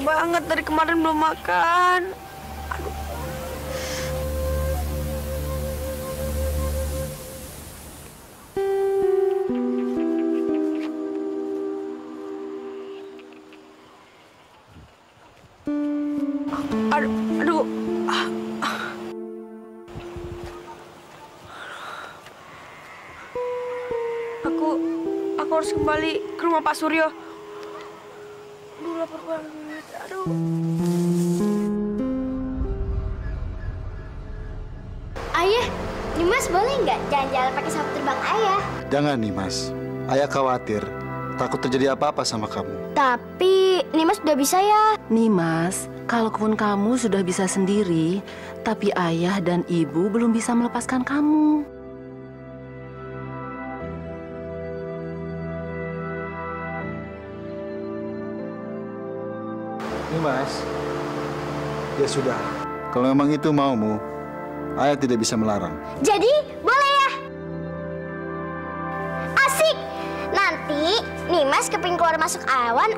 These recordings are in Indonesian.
banget, dari kemarin belum makan. Aduh. Aduh. Aku harus kembali ke rumah Pak Suryo. Aduh, lapar banget. Aduh. Ayah, Nimas boleh nggak jalan-jalan pakai pesawat terbang ayah? Jangan, Nimas. Ayah khawatir. Takut terjadi apa-apa sama kamu. Tapi Nimas udah bisa ya. Nimas, kalaupun kamu sudah bisa sendiri, tapi ayah dan ibu belum bisa melepaskan kamu. Nimas, ya sudah. Kalau memang itu maumu, ayah tidak bisa melarang. Jadi boleh ya? Asik. Nanti Nimas keping keluar masuk awan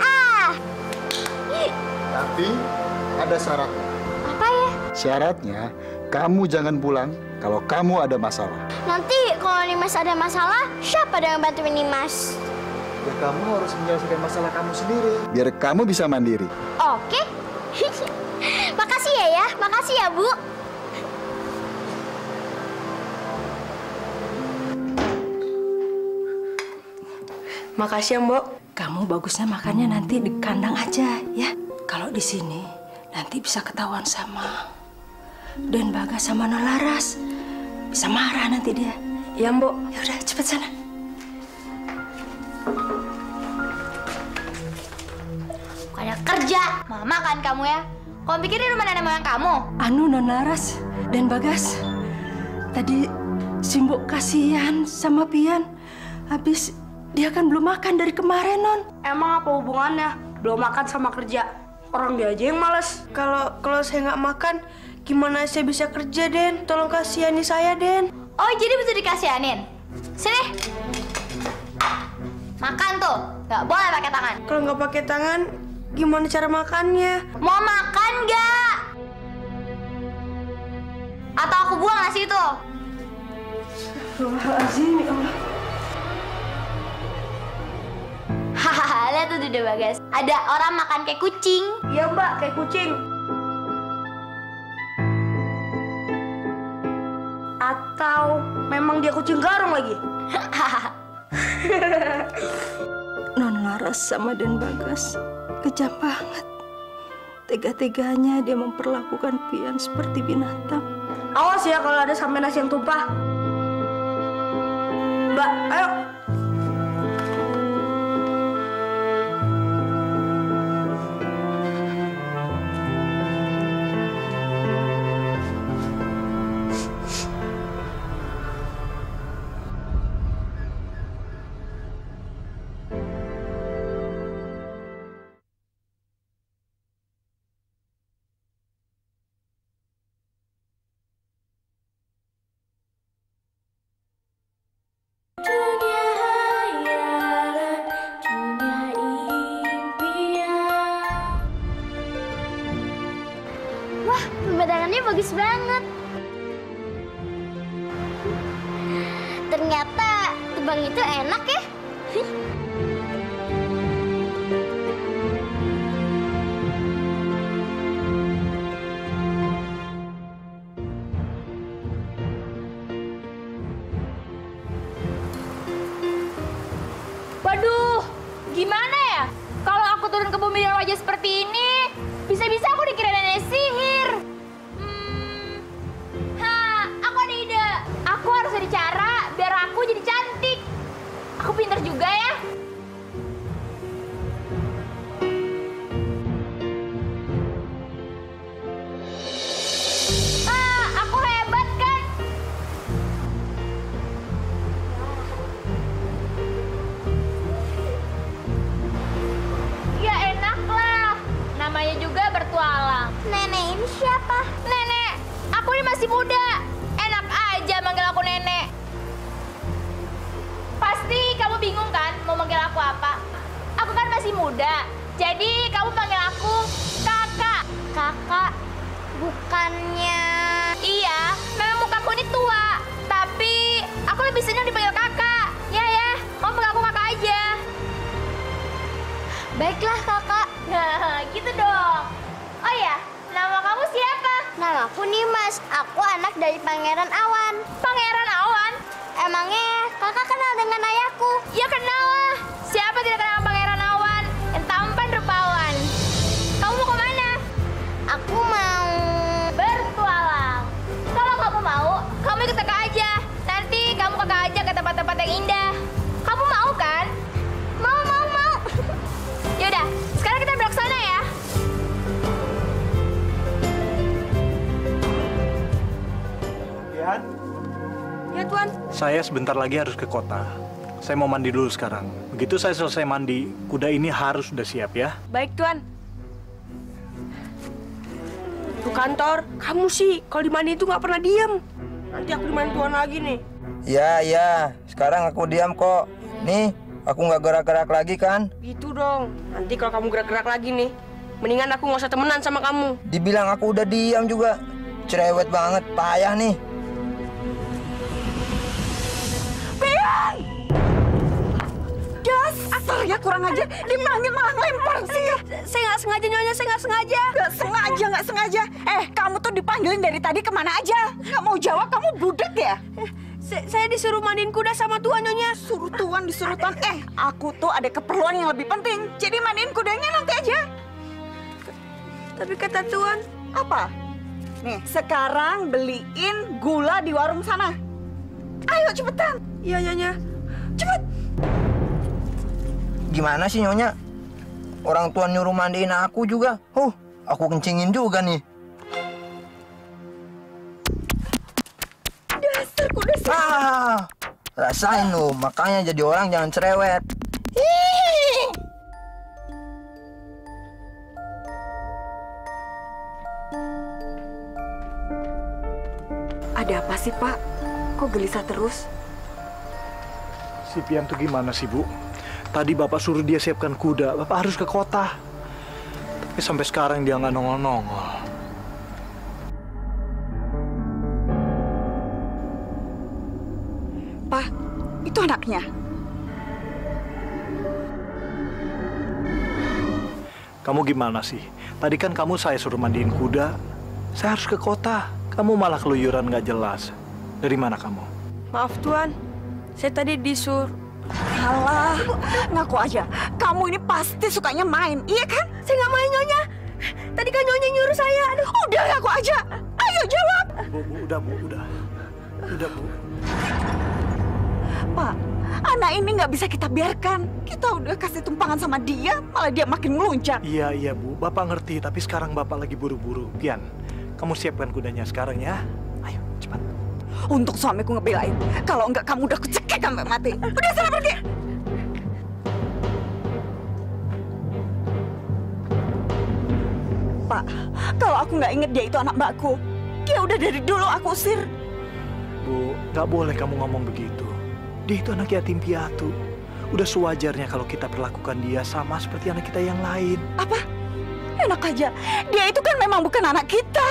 Tapi ada syaratnya. Apa ya? Syaratnya, kamu jangan pulang kalau kamu ada masalah. Nanti kalau Nimas ada masalah, siapa yang bantuin Nimas? Ya kamu harus menyelesaikan masalah kamu sendiri. Biar kamu bisa mandiri. Oke. Makasih ya. Makasih ya, Bu. Makasih ya, Mbok. Kamu bagusnya makannya nanti di kandang aja ya. Kalau di sini nanti bisa ketahuan sama Den Bagas sama Nolaras. Bisa marah nanti dia. Ya, Mbok. Ya udah, cepet sana. Kayak kerja. Mama kan kamu ya. Kamu pikir di rumah nenek moyang kamu? Anu Nolaras dan Bagas. Tadi Simbo kasihan sama Pian. Habis dia kan belum makan dari kemarin, Non. Emang apa hubungannya? Belum makan sama kerja. Orang dia aja yang males. Kalau saya nggak makan, gimana saya bisa kerja, Den? Tolong kasihani saya, Den. Oh, jadi betul dikasihanin? Sini. Makan tuh. Nggak boleh pakai tangan. Kalau nggak pakai tangan, gimana cara makannya? Mau makan nggak? Atau aku buang nasi itu? Astagfirullahaladzim, ya Allah. Hahaha, lihat tuh udah Bagas. Ada orang makan kayak kucing. Iya, Mbak, kayak kucing. Atau memang dia kucing garong lagi? Non Laras sama Den Bagas kejam banget. Tega-teganya dia memperlakukan Pian seperti binatang. Awas ya kalau ada sampai nasi yang tumpah. Mbak, ayo. Wah, pemandangannya bagus banget. Ternyata tebang itu enak ya. Waduh, gimana ya? Kalau aku turun ke bumi dengan wajah seperti ini, bisa-bisa aku dikira nenek sihir. Aku ada ide. Aku harus cari cara biar aku jadi cantik. Aku pintar juga ya. Aku hebat kan? Ya enak lah. Namanya juga bertualang. Nenek ini siapa? Nenek, aku ini masih muda. Enak aja manggil aku nenek. Pasti kamu bingung kan mau manggil aku apa? Aku kan masih muda. Jadi kamu panggil aku kakak. Bukannya... Iya, memang mukaku ini tua. Tapi aku lebih senang dipanggil kakak. Ya, kamu panggil aku kakak aja. Baiklah kakak. Nah, gitu dong. Oh ya, nama kamu siapa? Namaku Nimas. Aku anak dari Pangeran Awan. Pangeran Awan? Emangnya kakak kenal dengan ayahku? Ya kenal lah. Siapa tidak kenal Pangeran Awan? Yang tampan rupawan. Kamu mau kemana? Aku mau... Bertualang. Kalau kamu mau, kamu ikut kakak aja. Nanti kamu kakak aja ke tempat-tempat yang indah. Kamu mau kan? Mau. Yaudah, sekarang kita belok sana ya. Pian, Ya Tuan. saya sebentar lagi harus ke kota. Saya mau mandi dulu sekarang. Begitu saya selesai mandi, kuda ini harus sudah siap ya. Baik Tuan. Tuh kantor, kamu sih kalau di mandi itu nggak pernah diem. Nanti aku dimandi Tuan lagi nih. Iya. Sekarang aku diam kok. Nih, aku nggak gerak-gerak lagi kan? Gitu dong. Nanti kalau kamu gerak-gerak lagi nih, mendingan aku nggak usah temenan sama kamu. Dibilang aku udah diam juga. Cerewet banget, payah nih. Dasar ya kurang aja, dipanggil malah lempar sih. Saya nggak sengaja Nyonya, saya nggak sengaja. Nggak sengaja. Kamu tuh dipanggilin dari tadi kemana aja? Nggak mau jawab, kamu budek ya? Saya disuruh mandiin kuda sama Tuan Nyonya. Disuruh tuan. Aku tuh ada keperluan yang lebih penting. Jadi mandiin kudanya nanti aja. Tapi kata Tuan, Apa? Nih, sekarang beliin gula di warung sana. Ayo cepetan. iya Nyonya. Cepet. Gimana sih Nyonya? Orang tua nyuruh mandiin aku juga. Aku kencingin juga nih. Dasar kuda sih. Rasain lu, makanya jadi orang jangan cerewet. Ih. Ada apa sih, Pak? Kok gelisah terus? Si Pian tuh gimana sih, Bu? Tadi Bapak suruh dia siapkan kuda, Bapak harus ke kota. Tapi sampai sekarang dia nggak nongol-nongol. Pak, itu anaknya. Kamu gimana sih? Tadi kan kamu saya suruh mandiin kuda. Saya harus ke kota. Kamu malah keluyuran nggak jelas. Dari mana kamu? Maaf Tuan, saya tadi disuruh. Alah, ngaku aja. Kamu ini pasti sukanya main, iya kan? Saya nggak main Nyonya. Tadi kan Nyonya nyuruh saya. Aduh. Udah ngaku aja. Ayo jawab. Bu, udah Bu, udah. Udah Bu. Pak, anak ini nggak bisa kita biarkan. Kita udah kasih tumpangan sama dia, malah dia makin melunjak. Iya Bu, Bapak ngerti. Tapi sekarang Bapak lagi buru-buru. Pian, kamu siapkan kudanya sekarang ya. Ayo, cepat. Untuk suamiku ngebelain. Kalau enggak kamu udah kecekik sampai mati. Udah sana pergi. Pak, kalau aku nggak inget dia itu anak mbakku, dia udah dari dulu aku usir. Bu, nggak boleh kamu ngomong begitu. Dia itu anak yatim piatu. Udah sewajarnya kalau kita perlakukan dia sama seperti anak kita yang lain. Apa? Enak aja. Dia itu kan memang bukan anak kita.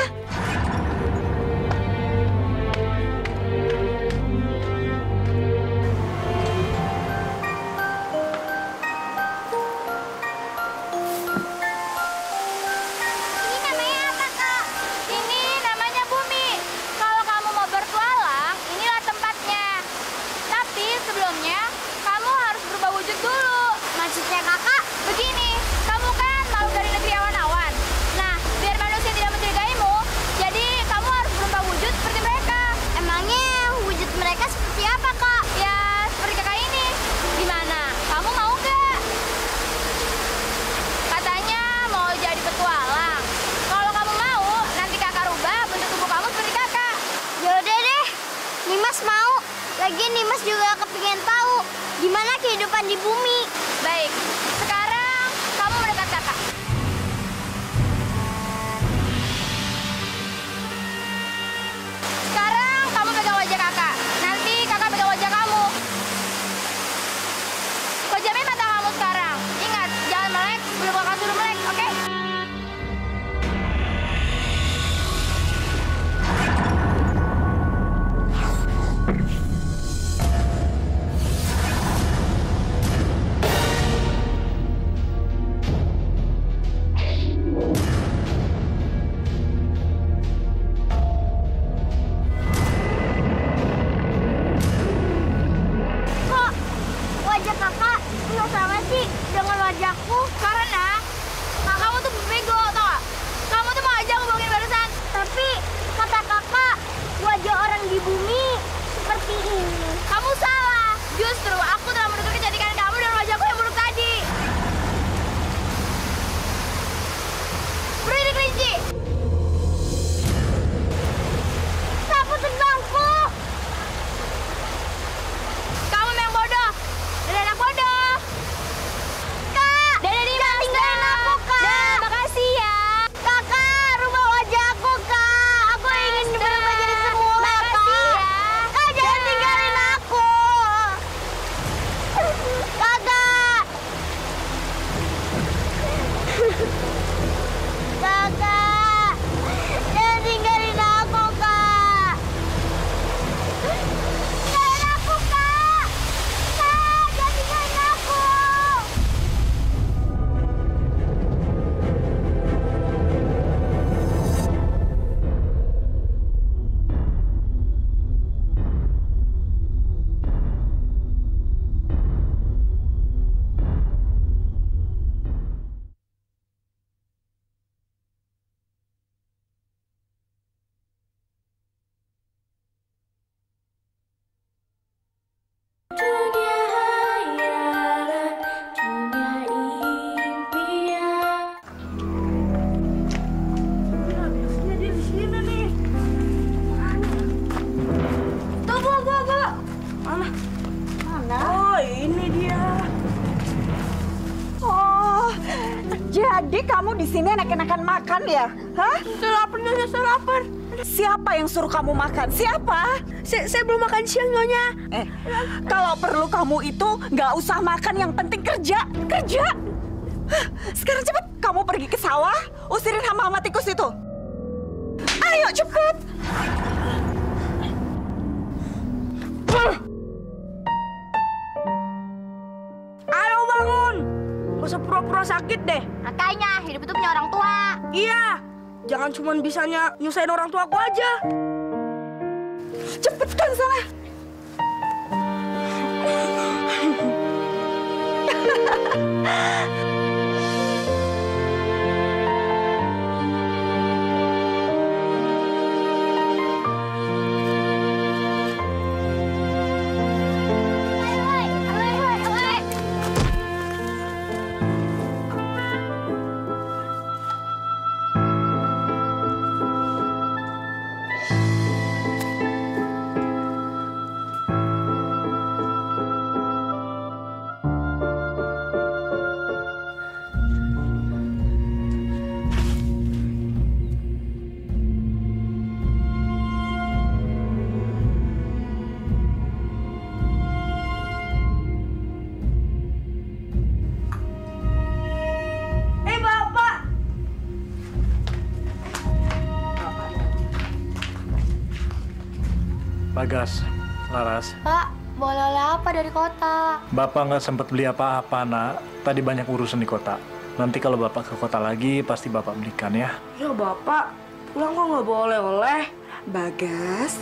Ini namanya apa, Kak? Ini namanya Bumi. Kalau kamu mau bertualang, inilah tempatnya. Tapi sebelumnya, kamu harus berubah wujud dulu. Maksudnya kakak? Begini, kamu kan makhluk dari negeri awan-awan. Nah, biar manusia tidak mencurigaimu, jadi kamu harus berubah wujud seperti mereka. Emangnya wujud mereka seperti apa kak? Ya, seperti kakak ini. Gimana? Kamu mau nggak? Katanya mau jadi petualang. Kalau kamu mau, nanti kakak rubah bentuk tubuh kamu seperti kakak. Yaudah deh, Nimas mau. Lagian Nimas juga kepingin tahu gimana kehidupan di bumi. Baik, sekarang kamu mendekat kakak. Sekarang kamu pegang wajah kakak. Nanti kakak pegang wajah kamu. Pejamin mata kamu sekarang. Ingat, jangan melek sebelum kakak suruh melek, oke? Jadi kamu di sini enak-enakan makan ya? Hah? Saya lapar, Nyonya, saya lapar. Siapa yang suruh kamu makan? Siapa? Saya belum makan siang, Nyonya. Kalau perlu kamu itu nggak usah makan, yang penting kerja. Kerja! Hah, sekarang cepet, kamu pergi ke sawah, usirin hama-hama tikus itu. Ayo cepet! Ayo bangun. Gak usah pura-pura sakit deh. Makanya hidup itu punya orang tua. Iya. Jangan cuma bisanya nyusahin orang tua aku aja. Cepetan sana. Bagas, Laras. Pak, boleh oleh apa dari kota? Bapak nggak sempat beli apa-apa, nak. Tadi banyak urusan di kota. Nanti kalau Bapak ke kota lagi, pasti Bapak belikan ya. Ya Bapak, pulang kok nggak boleh oleh. Bagas.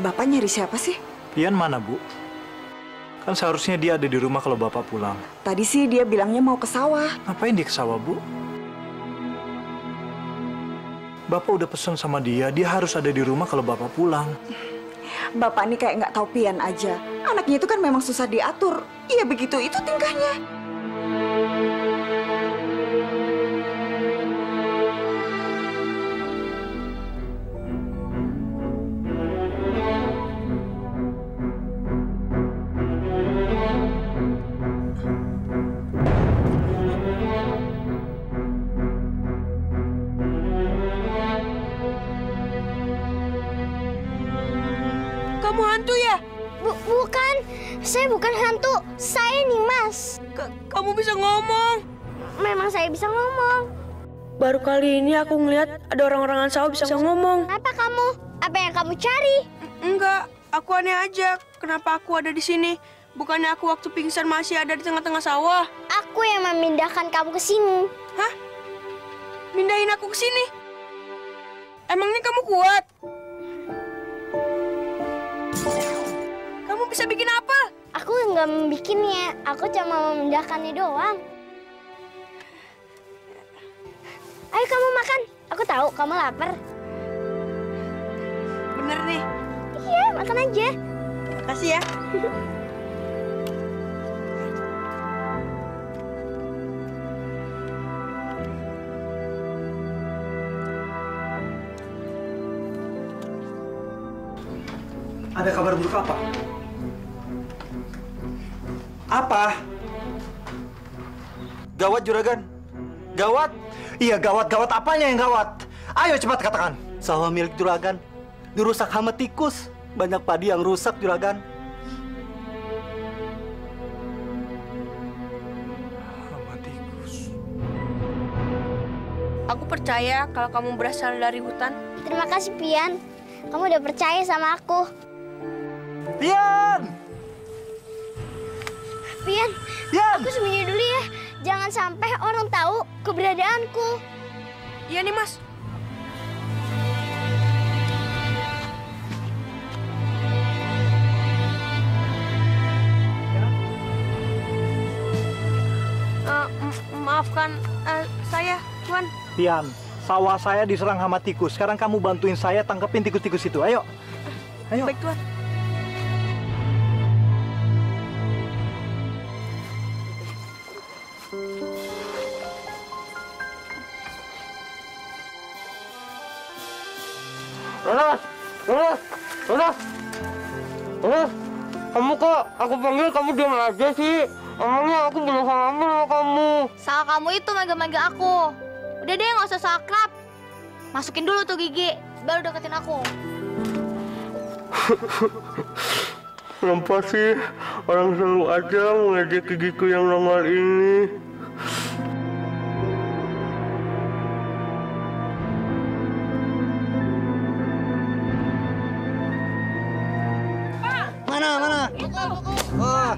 Bapak nyari siapa sih? Pian mana, Bu? Kan seharusnya dia ada di rumah kalau Bapak pulang. Tadi sih dia bilangnya mau ke sawah. Ngapain dia ke sawah, Bu? Bapak udah pesan sama dia harus ada di rumah kalau Bapak pulang. Bapak ini kayak nggak tahu pian aja. Anaknya itu kan memang susah diatur. Iya begitu, itu tingkahnya. Kamu hantu ya? Bukan, saya bukan hantu. Saya Nimas. Kamu bisa ngomong. Memang saya bisa ngomong. Baru kali ini aku ngeliat ada orang-orang sawah bisa ngomong. Apa kamu? Apa yang kamu cari? Enggak, aku aneh aja. Kenapa aku ada di sini? Bukannya aku waktu pingsan masih ada di tengah-tengah sawah? Aku yang memindahkan kamu ke sini. Hah? Mindahin aku ke sini? Emangnya kamu kuat? Kamu bisa bikin apa? Aku nggak membikinnya. Aku cuma memindahkannya doang. Ayo kamu makan. Aku tahu kamu lapar. Bener nih. Iya, makan aja. Makasih ya. Ada kabar buruk apa? Apa? Gawat, Juragan. Gawat. Iya, gawat. Gawat apanya yang gawat? Ayo cepat katakan. Sawah milik Juragan dirusak hama tikus. Banyak padi yang rusak, Juragan. Hama tikus. Aku percaya kalau kamu berasal dari hutan. Terima kasih, Pian. Kamu udah percaya sama aku. Pian! Pian, aku sembunyi dulu ya. Jangan sampai orang tahu keberadaanku. Iya nih, Mas. Maafkan saya, Tuan. Pian, sawah saya diserang hama tikus. Sekarang kamu bantuin saya tangkepin tikus-tikus itu. Ayo. Ayo. Baik, Tuan. Kamu kok aku panggil kamu diam aja sih? Emangnya aku belum salaman sama kamu? Salah kamu itu manggil-manggil aku. Udah deh, nggak usah so akrab. Masukin dulu tuh gigi, baru deketin aku. Kenapa sih orang selalu aja mengejek gigiku yang normal ini? Mana? Wah.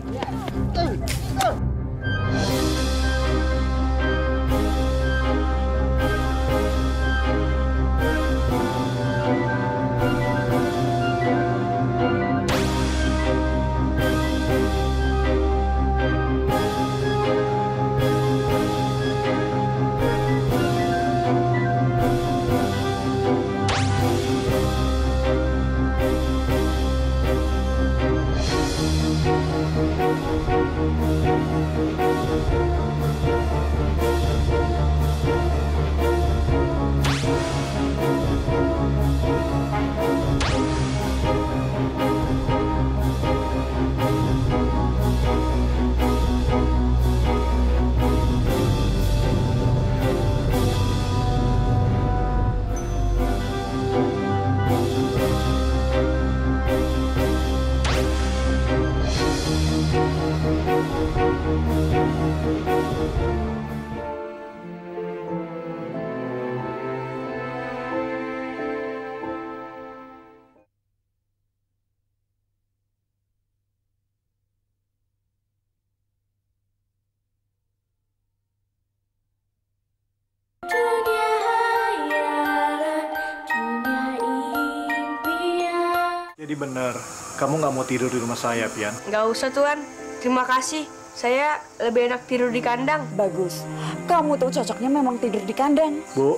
Jadi benar, kamu nggak mau tidur di rumah saya, Pian? Nggak usah, Tuan. Terima kasih. Saya lebih enak tidur di kandang. Bagus. Kamu tuh cocoknya memang tidur di kandang. Bu.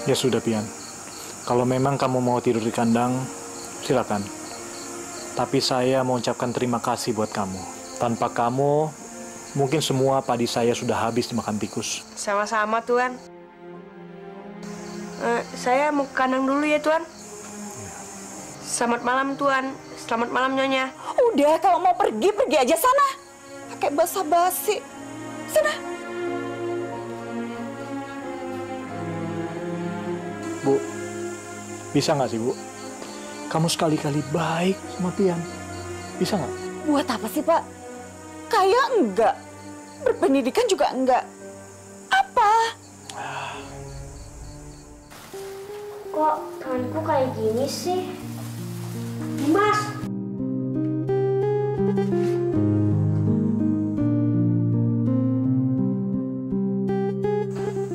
Ya sudah, Pian. Kalau memang kamu mau tidur di kandang, silakan. Tapi saya mau ucapkan terima kasih buat kamu. Tanpa kamu, mungkin semua padi saya sudah habis dimakan tikus. Sama-sama, Tuan. Saya mau ke kandang dulu ya, Tuan. Selamat malam, Tuan. Selamat malam, Nyonya. Udah, kalau mau pergi, pergi aja sana. Pakai basa-basi. Sana. Bu, bisa nggak sih, Bu? Kamu sekali-kali baik sama Pian. Bisa nggak? Buat apa sih, Pak? Kayak enggak. Berpendidikan juga enggak. Apa? Kok tanganku kayak gini sih? Mas!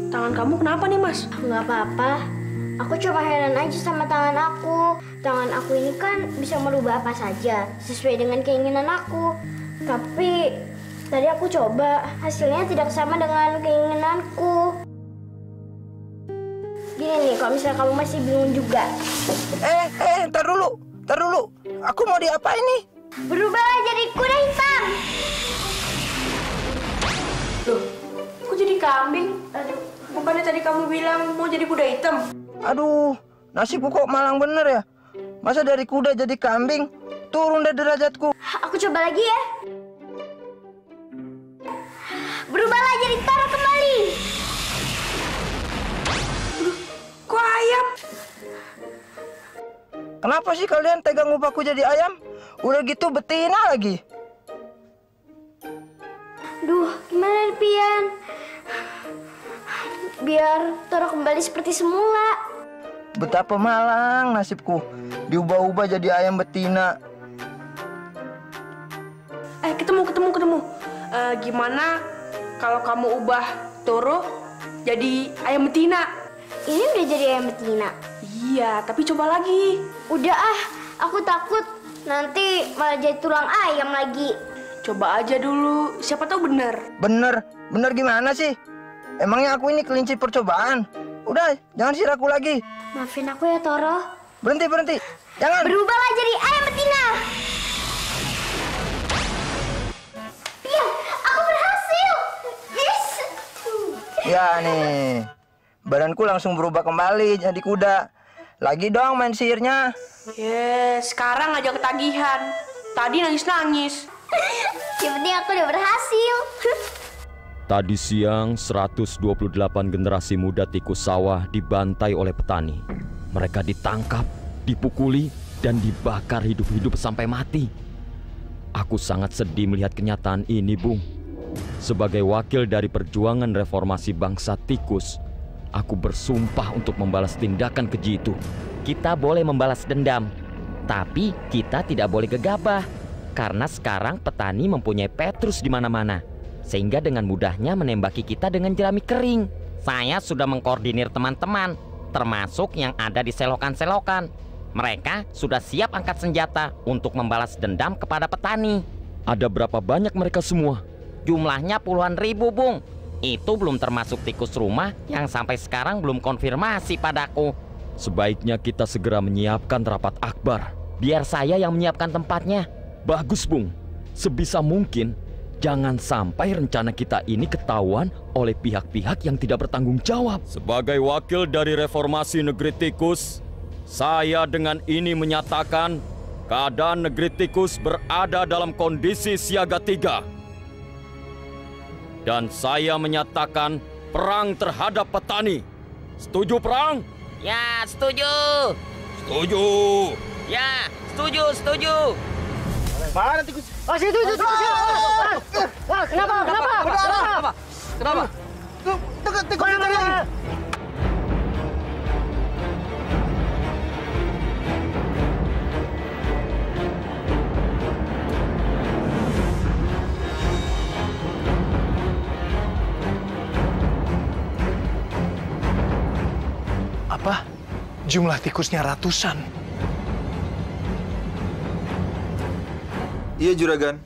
Tangan kamu kenapa nih, Mas? Nggak apa-apa. Aku cuma heran aja sama tangan aku. Tangan aku ini kan bisa merubah apa saja sesuai dengan keinginan aku. Tapi tadi aku coba, hasilnya tidak sama dengan keinginanku. Gini nih, kalau misalnya kamu masih bingung juga. Ntar dulu. Aku mau diapain nih? Berubahlah jadi kuda hitam. Loh, kok jadi kambing? Aduh, bukannya tadi kamu bilang mau jadi kuda hitam? Aduh, nasibku kok malang bener ya? Masa dari kuda jadi kambing? Turun deh derajatku. Aku coba lagi ya. Berubahlah jadi Toro kembali. Kok ayam? Kenapa sih kalian tegang upahku jadi ayam? Udah gitu betina lagi. Duh, gimana nih, Pian? Biar Toro kembali seperti semula. Betapa malang nasibku. Diubah-ubah jadi ayam betina. Ketemu. Gimana kalau kamu ubah Toro jadi ayam betina? Ini udah jadi ayam betina. Iya, tapi coba lagi. Udah aku takut nanti malah jadi tulang ayam lagi. Coba aja dulu, siapa tahu bener. Bener gimana sih? Emangnya aku ini kelinci percobaan? Udah, jangan siraku lagi. Maafin aku ya, Toro. Berhenti. Jangan. Berubahlah jadi ayam betina. Pian, aku berhasil. Yes. Ya nih, badanku langsung berubah kembali jadi kuda. Lagi dong main sihirnya. Sekarang aja ketagihan. Tadi nangis-nangis. Yang penting aku udah berhasil. Tadi siang 128 generasi muda tikus sawah dibantai oleh petani. Mereka ditangkap, dipukuli, dan dibakar hidup-hidup sampai mati. Aku sangat sedih melihat kenyataan ini, Bung. Sebagai wakil dari perjuangan reformasi bangsa tikus, aku bersumpah untuk membalas tindakan keji itu. Kita boleh membalas dendam, tapi kita tidak boleh gegabah. Karena sekarang petani mempunyai Petrus di mana-mana, sehingga dengan mudahnya menembaki kita dengan jerami kering. Saya sudah mengkoordinir teman-teman, termasuk yang ada di selokan-selokan. Mereka sudah siap angkat senjata untuk membalas dendam kepada petani. Ada berapa banyak mereka semua? Jumlahnya puluhan ribu, Bung. Itu belum termasuk tikus rumah yang sampai sekarang belum konfirmasi padaku. Sebaiknya kita segera menyiapkan rapat akbar. Biar saya yang menyiapkan tempatnya. Bagus, Bung. Sebisa mungkin jangan sampai rencana kita ini ketahuan oleh pihak-pihak yang tidak bertanggung jawab. Sebagai wakil dari reformasi negeri tikus, saya dengan ini menyatakan keadaan negeri tikus berada dalam kondisi siaga 3. Dan saya menyatakan perang terhadap petani. Setuju perang? Ya, setuju. Setuju. Ya, setuju. Mana tikus? Situ. Kenapa? Tikus lagi. Apa? Jumlah tikusnya ratusan. Iya, Juragan.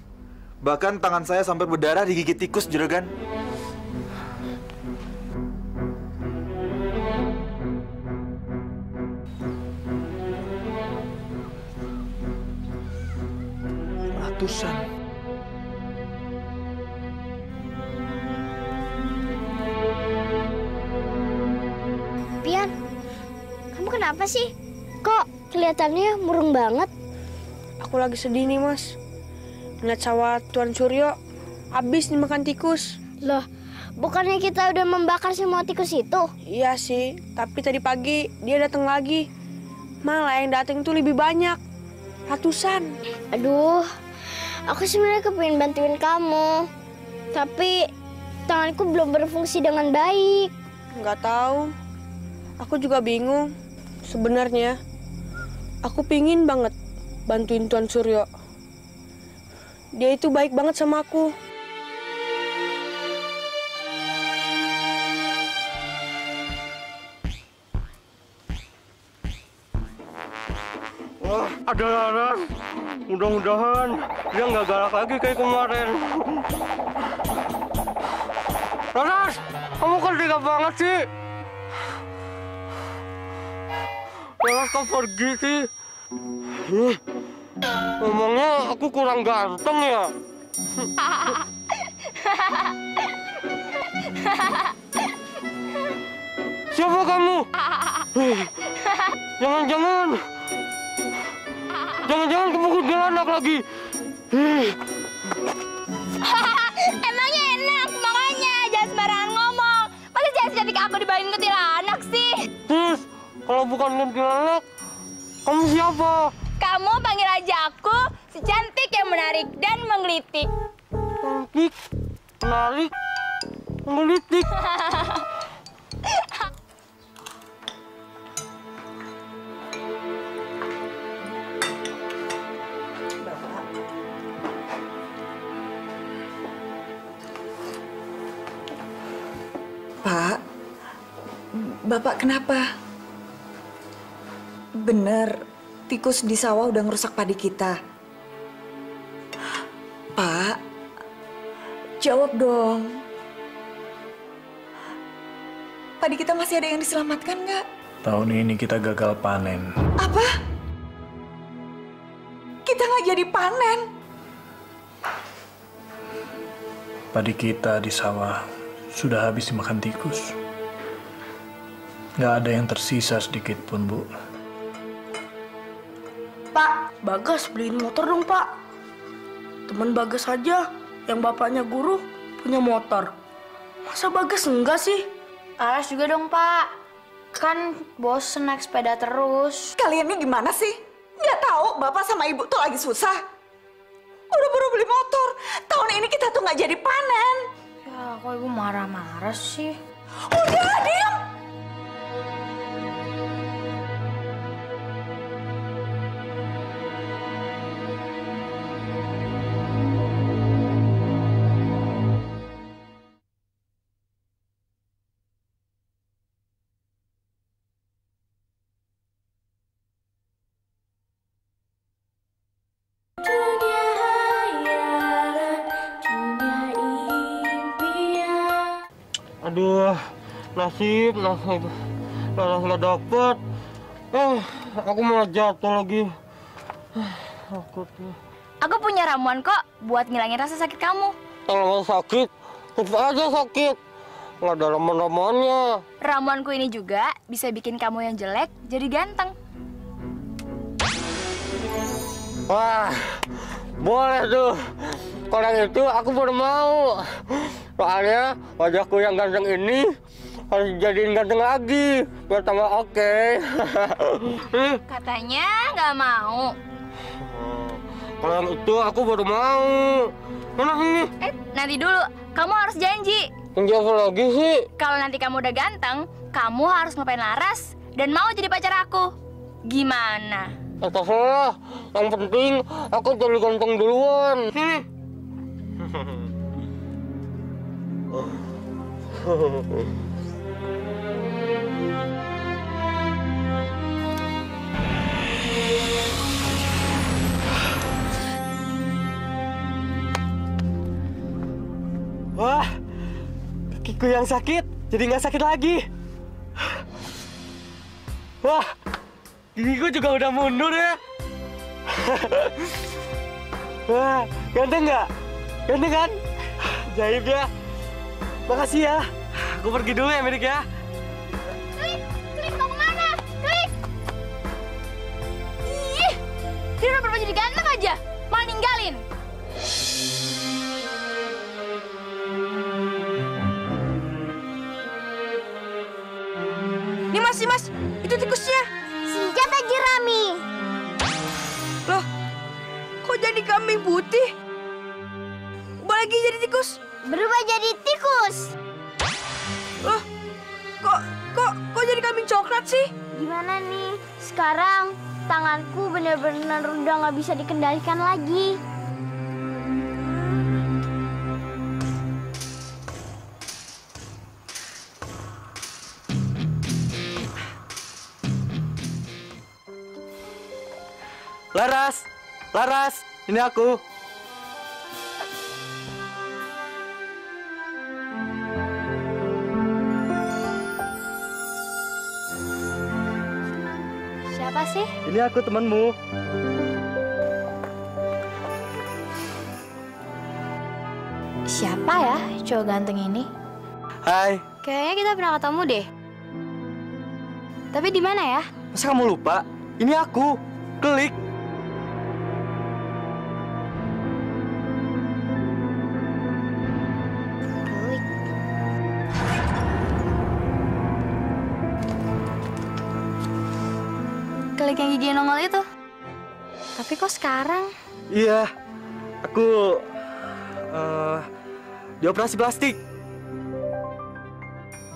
Bahkan tangan saya sampai berdarah digigit tikus, Juragan. Ratusan. Pian, kamu kenapa sih? Kok kelihatannya murung banget? Aku lagi sedih nih, Mas. Ngeliat sawah Tuan Suryo habis dimakan tikus. Loh, bukannya kita udah membakar semua tikus itu? Iya sih, tapi tadi pagi dia datang lagi. Malah yang datang tuh lebih banyak. Ratusan. Aduh, aku sebenarnya kepingin bantuin kamu. Tapi tanganku belum berfungsi dengan baik. Nggak tahu. Aku juga bingung. Sebenarnya, aku pingin banget bantuin Tuan Suryo. Dia itu baik banget sama aku. Wah, ada Laras. Mudah-mudahan dia nggak galak lagi kayak kemarin. Laras, kamu kan tega banget sih. Laras, kau pergi sih. Ngomongnya aku kurang ganteng ya? Siapa kamu? Jangan-jangan kamu kuntilanak lagi. Emangnya enak, makanya jangan sembarangan ngomong. Masa jangan cantik aku dibawain kuntilanak sih? Terus, kalau bukan kuntilanak, kamu siapa? Kamu panggil aja aku si cantik yang menarik dan menggelitik. Cantik, menarik, menggelitik. Pak, Bapak kenapa? Bener, tikus di sawah udah ngerusak padi kita. Pak, jawab dong. Padi kita masih ada yang diselamatkan nggak? Tahun ini kita gagal panen. Apa? Kita nggak jadi panen? Padi kita di sawah sudah habis dimakan tikus. Nggak ada yang tersisa sedikit pun, Bu. Pak, Bagas beliin motor dong, Pak. Teman Bagas aja yang bapaknya guru punya motor. Masa Bagas enggak sih? Laras juga dong, Pak. Kan bosen naik sepeda terus. Kalian ini gimana sih? Nggak tahu bapak sama ibu tuh lagi susah. Buru-buru beli motor. Tahun ini kita tuh nggak jadi panen. Ya, kok ibu marah-marah sih? Udah, diam! Aduh, nasib. Laras nggak dapet. Aku malah jatuh lagi. Aku punya ramuan kok buat ngilangin rasa sakit kamu. Kalau sakit, tetap aja sakit. Nggak ada ramuan-ramuannya. Ramuanku ini juga bisa bikin kamu yang jelek jadi ganteng. Wah, boleh tuh. Kalau yang itu aku baru mau. Soalnya wajahku yang ganteng ini harus jadiin ganteng lagi biar tambah oke. Katanya nggak mau. Kalau yang itu aku baru mau. Mana ini? Nanti dulu, kamu harus janji. Janji apa lagi sih? Kalau nanti kamu udah ganteng, kamu harus ngelupain Laras dan mau jadi pacar aku. Gimana? Terserah. Yang penting aku jadi ganteng duluan. Sini. Wah, kakiku yang sakit jadi nggak sakit lagi. Wah, gigiku juga udah mundur ya. Wah, ganteng nggak? Ganteng kan? Jaib ya. Makasih ya. Aku pergi dulu ya, Mirik ya. Klik mau kemana? Klik! Ih, dia udah berubah jadi ganteng aja, malah ninggalin. Nih mas, itu tikusnya. Siap aja Rami. Loh, kok jadi kambing putih? Ubah lagi jadi tikus. Berubah jadi tikus. Loh, kok jadi kambing coklat sih? Gimana nih? Sekarang tanganku benar-benar udah nggak bisa dikendalikan lagi. Laras, ini aku. Siapa sih? Ini aku temanmu. Siapa ya cowok ganteng ini? Hai. Kayaknya kita pernah ketemu deh. Tapi di mana ya? Masa kamu lupa? Ini aku. Klik. Klik yang gigi nongol itu. Tapi kok sekarang? Iya, aku dioperasi plastik.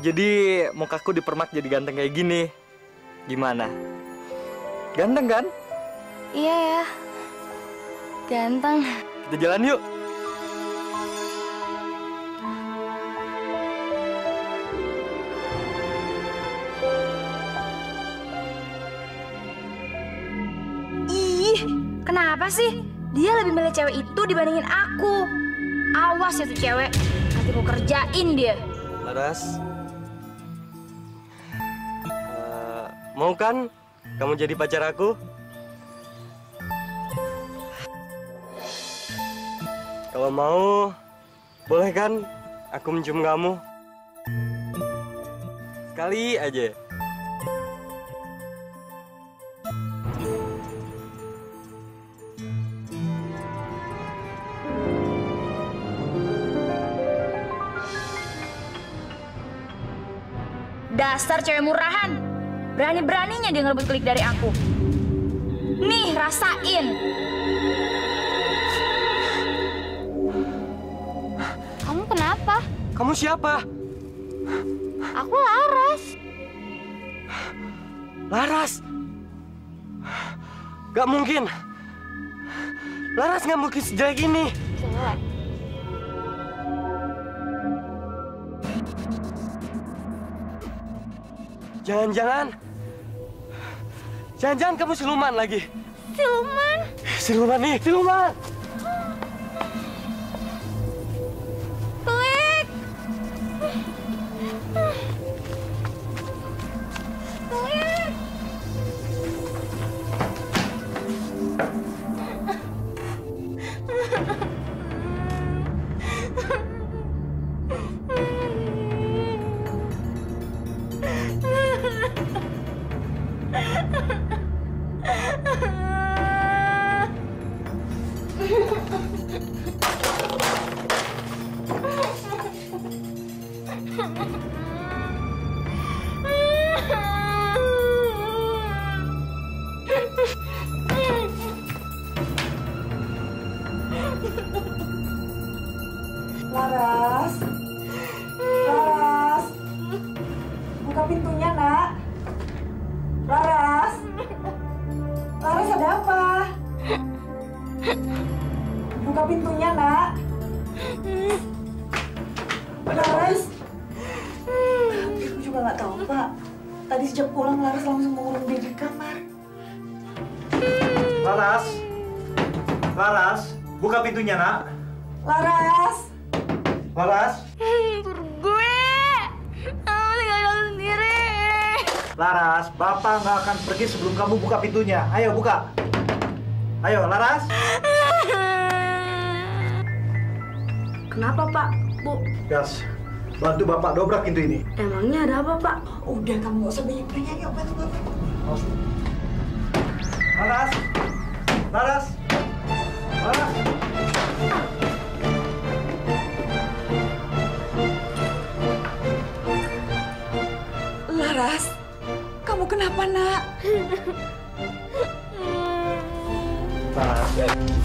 Jadi mukaku dipermak jadi ganteng kayak gini. Gimana? Ganteng kan? Iya ya. Ganteng. Kita jalan yuk. Kenapa sih? Dia lebih milih cewek itu dibandingin aku. Awas ya tuh cewek, nanti aku kerjain dia. Laras, mau kan kamu jadi pacar aku? Kalau mau, boleh kan aku mencium kamu? Sekali aja. Dasar cewek murahan. Berani-beraninya dia ngerebut klik dari aku. Nih, rasain. Kamu kenapa? Kamu siapa? Aku Laras. Laras? Gak mungkin. Laras gak mungkin sejelek ini. Jelek. Jangan-jangan kamu siluman lagi. Siluman? Siluman nih, siluman. Klik. Klik. Laras, Laras, buka pintunya nak. Laras, Laras ada apa? Buka pintunya nak. Laras, ibu juga nggak tahu Pak. Tadi sejak pulang Laras langsung mengurung diri di kamar. Laras, Laras, buka pintunya nak. Laras. Laras. Gue. Aku tinggal sendiri. Laras, Bapak nggak akan pergi sebelum kamu buka pintunya. Ayo buka. Ayo, Laras. Kenapa Pak? Bu? Gas, bantu Bapak dobrak pintu ini. Emangnya ada apa Pak? Udah kamu nggak usah banyak nanya. Yuk bantu Bapak. Laras, Laras, Laras. Laras, kamu kenapa nak? Laras.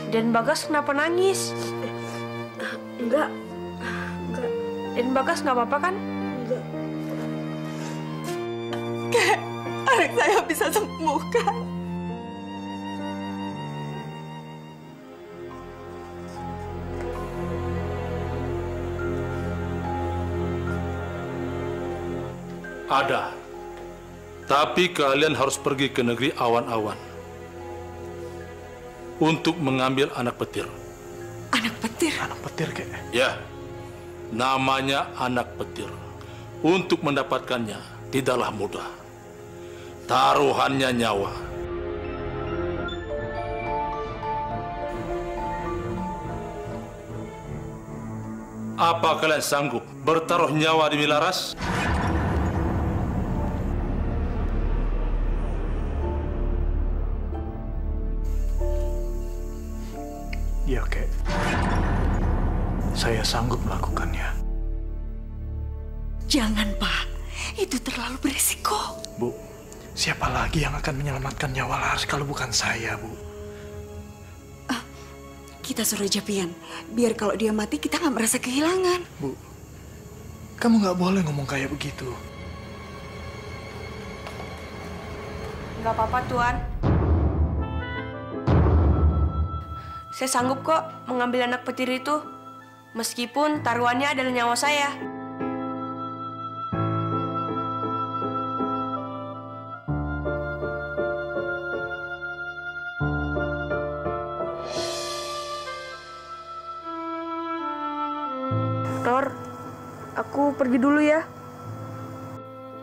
Dan Bagas kenapa nangis? Enggak. Dan Bagas nggak apa-apa kan? Enggak. Kayak anak saya bisa sembuh kan? Ada. Tapi kalian harus pergi ke negeri awan-awan untuk mengambil anak petir. Anak petir? Anak petir kayak? Ya, namanya anak petir. Untuk mendapatkannya tidaklah mudah. Taruhannya nyawa. Apa kalian sanggup bertaruh nyawa demi Laras? Ya, Kek. Saya sanggup melakukannya. Jangan, Pak. Itu terlalu berisiko. Bu, siapa lagi yang akan menyelamatkan nyawa Laras kalau bukan saya, Bu? Kita suruh Japian. Biar kalau dia mati, kita nggak merasa kehilangan. Bu, kamu nggak boleh ngomong kayak begitu. Nggak apa-apa, Tuan. Saya sanggup kok mengambil anak petir itu, meskipun taruhannya adalah nyawa saya. Tor, aku pergi dulu ya.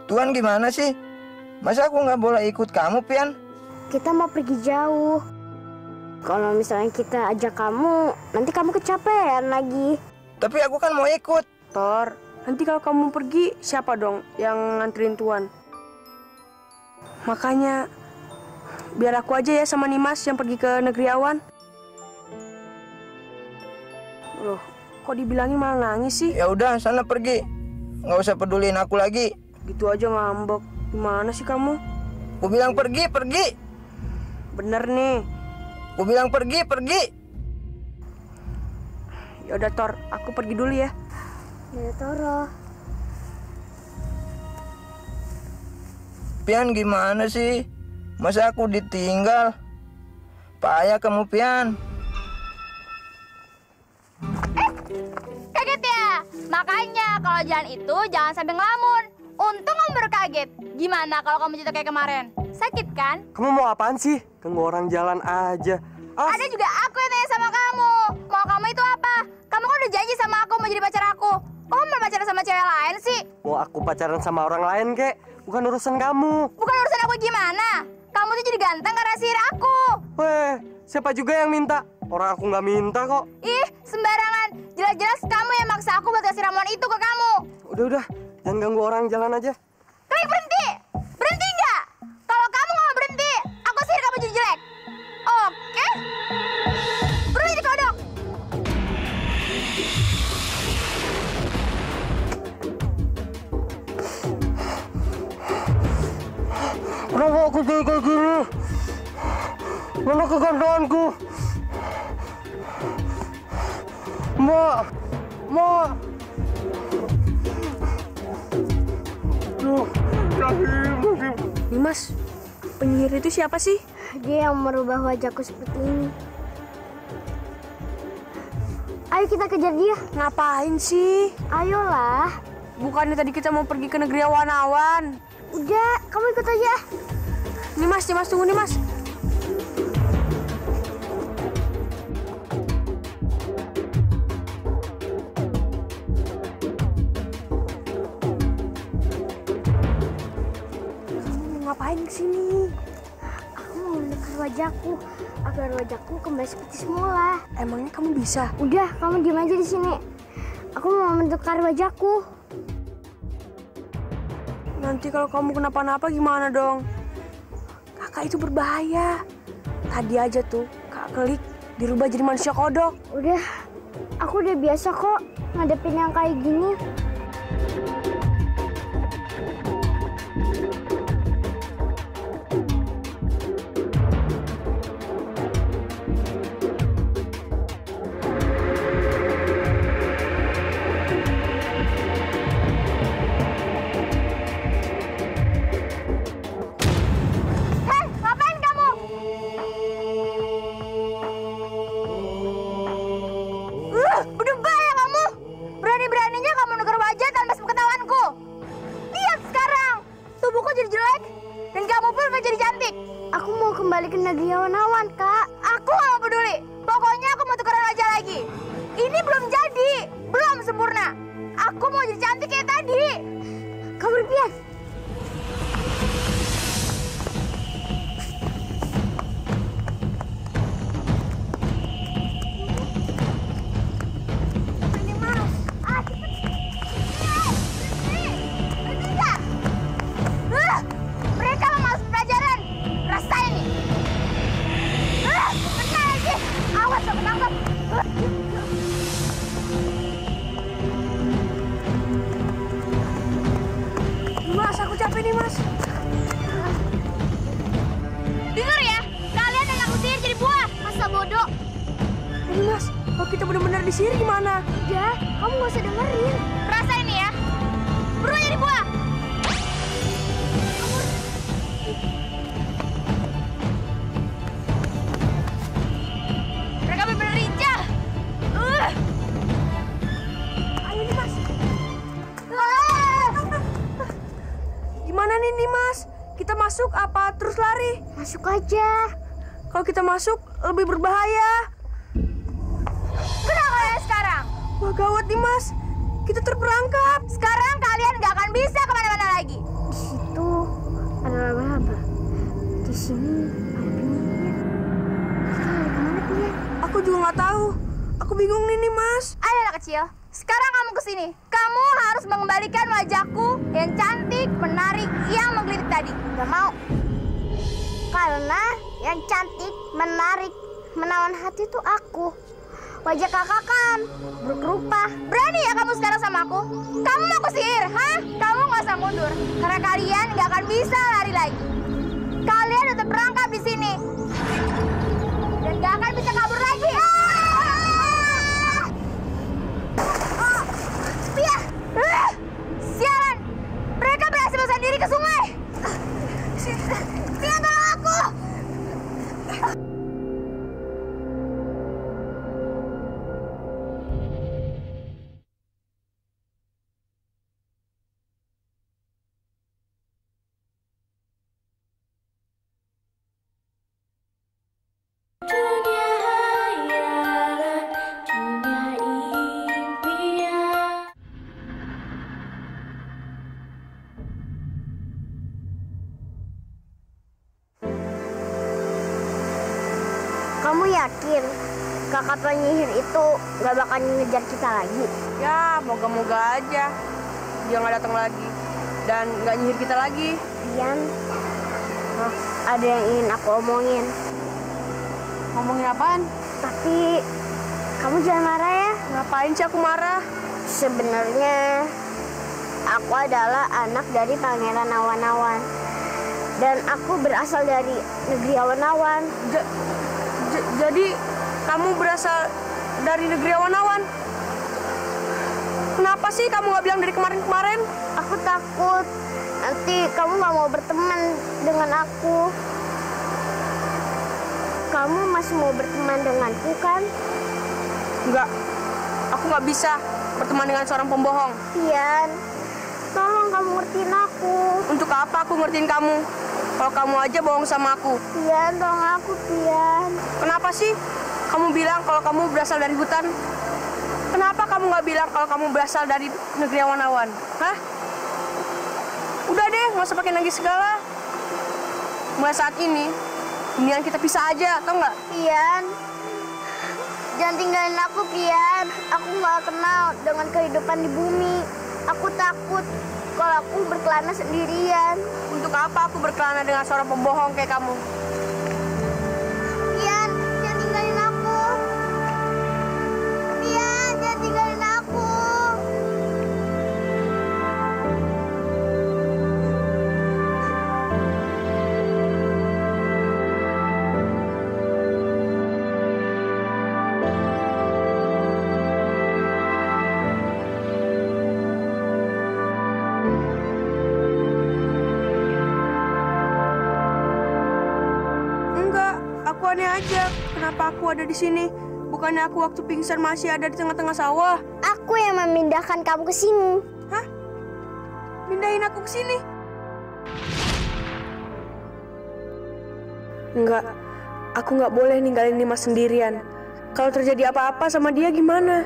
Tuan gimana sih? Masa aku nggak boleh ikut kamu, Pian? Kita mau pergi jauh. Kalau misalnya kita ajak kamu, nanti kamu kecapean lagi. Tapi aku kan mau ikut. Tor, nanti kalau kamu pergi, siapa dong yang nganterin Tuan? Makanya, biar aku aja ya sama Nimas yang pergi ke negeri awan. Loh, kok dibilangin malah nangis sih? Ya udah, sana pergi. Nggak usah peduliin aku lagi. Gitu aja ngambek. Gimana sih kamu? Aku bilang pergi, pergi. Bener nih. Aku bilang pergi, pergi. Ya udah Tor, aku pergi dulu ya. Ya Toro. Pian gimana sih? Masa aku ditinggal? Payah kamu, Pian. Kaget ya? Makanya kalau jalan itu jangan sampai ngelamun. Untung kamu baru kaget. Gimana kalau kamu jatuh kayak kemarin? Sakit kan? Kamu mau apaan sih? Ganggu orang jalan aja. Ada juga aku yang tanya sama kamu. Mau kamu itu apa? Kamu kan udah janji sama aku mau jadi pacar aku. Kok mau pacaran sama cewek lain sih? Mau aku pacaran sama orang lain, kek? Bukan urusan kamu. Bukan urusan aku gimana? Kamu tuh jadi ganteng karena sihir aku. Weh, siapa juga yang minta? Orang aku nggak minta kok. Ih, sembarangan. Jelas-jelas kamu yang maksa aku buat kasih ramuan itu ke kamu. Udah, jangan ganggu orang jalan aja. Tapi berhenti! Berhenti nggak? Kalau kamu nggak mau berhenti, aku sihir kamu jadi jelek. Oke? Berhenti di kodok. Kenapa aku jadi kayak gini? Mana kegantenganku? Mak! Mak! Nimas, penyihir itu siapa sih? Dia yang merubah wajahku seperti ini. Ayo kita kejar dia. Ngapain sih? Ayolah. Bukannya tadi kita mau pergi ke negeri awan-awan. Udah, kamu ikut aja. Nimas, tunggu Nimas. Ngapain kesini? Aku mau menukar wajahku agar wajahku kembali seperti semula. Emangnya kamu bisa? Udah, kamu diam aja di sini. Aku mau menukar wajahku. Nanti kalau kamu kenapa-napa gimana dong? Kakak itu berbahaya. Tadi aja tuh Kak Kelik dirubah jadi manusia kodok. Udah, aku udah biasa kok ngadepin yang kayak gini. Aku mau kembali ke negeri awan-awan, Kak. Aku gak mau peduli. Pokoknya aku mau tukeran wajah lagi. Ini belum jadi. Belum sempurna. Aku mau jadi cantik kayak tadi. Kamu berpian. Mas, aku capek nih, Mas. Dengar ya, kalian yang aku sihir jadi buah. Masa bodoh. Ini, Mas, kalau kita benar-benar disihir gimana? Udah, kamu gak usah dengerin. Rasain nih ya. Berubah jadi buah. Mereka benar-benar lincah. Ayo nih, Mas. Gimana nih, Mas? Kita masuk apa terus lari? Masuk aja. Kalau kita masuk, lebih berbahaya. Kenapa kalian sekarang? Wah, gawat nih, Mas. Kita terperangkap. Sekarang kalian nggak akan bisa kemana-mana lagi. Di situ ada laba-laba. Di sini ada penyihir. Kita lari kemana, Pian? Aku juga nggak tahu. Aku bingung nih, Mas. Ayo anak kecil, sekarang kamu kesini. Kamu harus mengembalikan wajahku yang cantik, menarik, yang menggelitik tadi. Gak mau? Karena yang cantik, menarik, menawan hati itu aku. Wajah kakak kan berkerupah. Berani ya kamu sekarang sama aku? Kamu mau aku sihir, hah? Kamu nggak usah mundur, karena kalian nggak akan bisa lari lagi. Kalian udah terperangkap di sini dan nggak akan bisa kabur lagi. Pia! Sialan! Mereka berhasil melarikan diri ke sungai. Pia, tolong aku! Kamu yakin kakak penyihir itu gak bakal ngejar kita lagi? Ya, moga-moga aja dia nggak datang lagi dan nggak nyihir kita lagi. Pian, ada yang ingin aku omongin. Ngomongin apaan? Tapi kamu jangan marah ya. Ngapain sih aku marah? Sebenarnya aku adalah anak dari Pangeran Awan-Awan. Dan aku berasal dari negeri Awan-Awan. Jadi kamu berasal dari negeri Awan-Awan? Kenapa sih kamu nggak bilang dari kemarin-kemarin? Aku takut nanti kamu nggak mau berteman dengan aku. Kamu masih mau berteman denganku kan? Enggak, aku nggak bisa berteman dengan seorang pembohong. Pian, tolong kamu ngertiin aku. Untuk apa aku ngertiin kamu? Kalau kamu aja bohong sama aku. Pian, tolong aku, Pian. Kenapa sih kamu bilang kalau kamu berasal dari hutan? Kenapa kamu nggak bilang kalau kamu berasal dari negeri awan-awan? Hah? Udah deh, nggak usah pakai nangis segala. Mulai saat ini, mendingan kita pisah aja, tau nggak? Pian, jangan tinggalin aku, Pian. Aku nggak kenal dengan kehidupan di bumi. Aku takut kalau aku berkelana sendirian. Untuk apa aku berkelana dengan seorang pembohong kayak kamu? Pian, jangan tinggalin aku. Pian, jangan tinggalin aku. Aku aneh aja, kenapa aku ada di sini? Bukannya aku waktu pingsan masih ada di tengah-tengah sawah? Aku yang memindahkan kamu ke sini. Hah? Pindahin aku ke sini? Enggak, aku nggak boleh ninggalin Dimas sendirian. Kalau terjadi apa-apa sama dia gimana?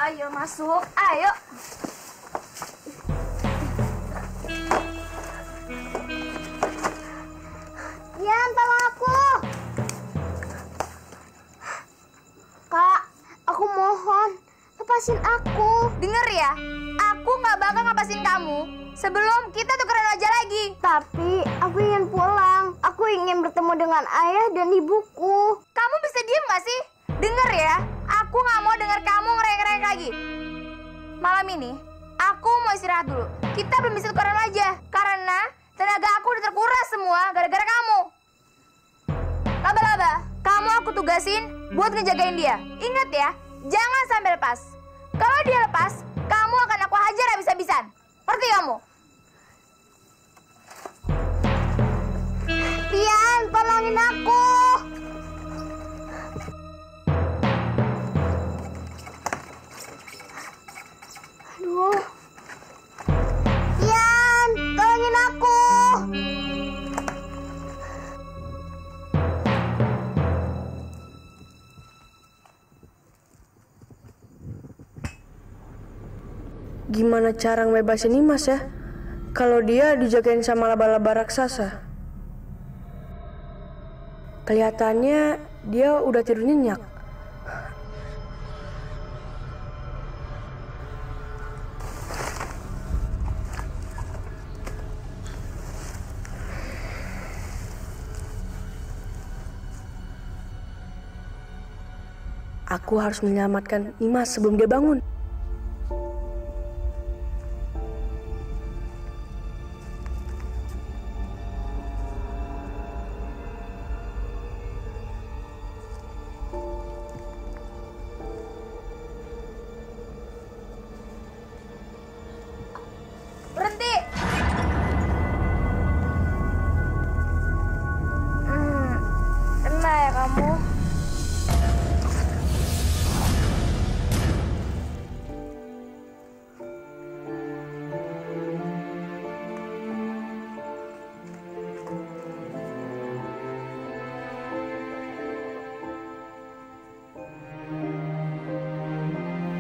Ayo masuk, ayo. Yan, tolong aku. Kak, aku mohon, lepasin aku. Denger ya, aku nggak bakal ngapasin kamu sebelum kita tukeran wajah lagi. Tapi aku ingin pulang. Aku ingin bertemu dengan ayah dan ibuku. Kamu bisa diem nggak sih? Denger ya, aku nggak mau denger kamu ngereng-ngereng lagi. Malam ini, aku mau istirahat dulu. Kita belum bisa tukeran wajah karena tenaga aku udah terkuras semua gara-gara kamu. Laba-laba, kamu aku tugasin buat ngejagain dia. Ingat ya, jangan sampai lepas. Kalau dia lepas, kamu akan aku hajar habis-habisan. Ngerti kamu? Pian, tolongin aku. Aduh. Pian, tolongin aku. Gimana cara ngebebasin Nimas ya? Kalau dia dijagain sama laba-laba raksasa. Kelihatannya dia udah tidur nyenyak. Aku harus menyelamatkan Nimas sebelum dia bangun. Berhenti! Kena ya kamu?